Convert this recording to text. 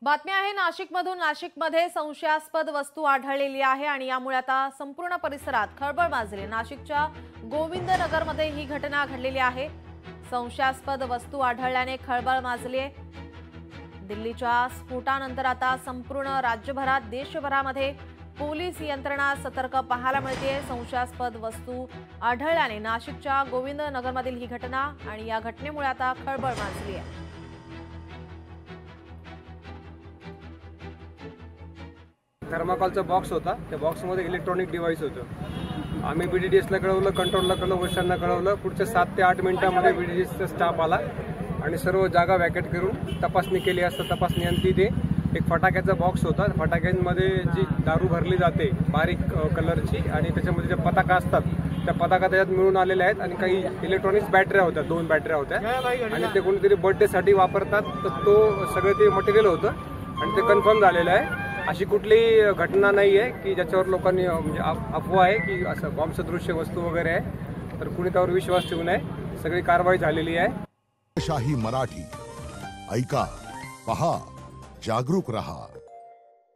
बातमी आहे नाशिकमधून। नाशिकमध्ये संशयास्पद वस्तू आढळलेली आहे आणि यामुळे आता संपूर्ण परिसरात खळबळ माजली। नाशिकच्या गोविंदनगरमध्ये ही घटना घडलेली आहे। संशयास्पद वस्तू आढळल्याने खळबळ माजली आहे। दिल्लीच्या स्फोटानंतर आता संपूर्ण राज्यभरात देशभरामध्ये पोलीस यंत्रणा सतर्क पाहायला मिळते। संशयास्पद वस्तू आढळल्याने नाशिकच्या गोविंदनगरमधील ही घटना आणि या घटनेमुळे आता खळबळ माजली आहे। थर्माकोलचा बॉक्स होता। त्या बॉक्समध्ये इलेक्ट्रॉनिक डिव्हाइस होतं। आम्ही बीडीडीएसला कळवलं, कंट्रोलला कळवलं, वरिष्ठांना कळवलं। पुढच्या 7 ते 8 मिनिटांमध्ये बीडीडीएसचा स्टाफ आला आणि सर्व जागा वॅकेट करून तपासणी केली असता तपासणीअंती ते एक फटाक्याचा बॉक्स होता। फटाक्यांमध्ये जी दारू भरली जाते बारीक कलरची आणि त्याच्यामध्ये ज्या पताका असतात त्या पताका त्याच्यात मिळून आलेल्या आहेत आणि काही इलेक्ट्रॉनिक्स बॅटऱ्या होत्या, 2 बॅटऱ्या होत्या आणि ते कोणीतरी बर्थडेसाठी वापरतात तर तो सगळं ते मटेरियल होतं आणि ते कन्फर्म झालेलं आहे। अशी कुठलीही घटना नाही आहे की ज्याच्यावर लोकांनी म्हणजे अफवा आहे की असं बॉम्ब सदृश्य वस्तू वगैरे आहे, तर कुणी त्यावर विश्वास ठेवू नये। सगळी कारवाई झालेली आहे। शाही मराठी ऐका, पहा, जागरूक रहा।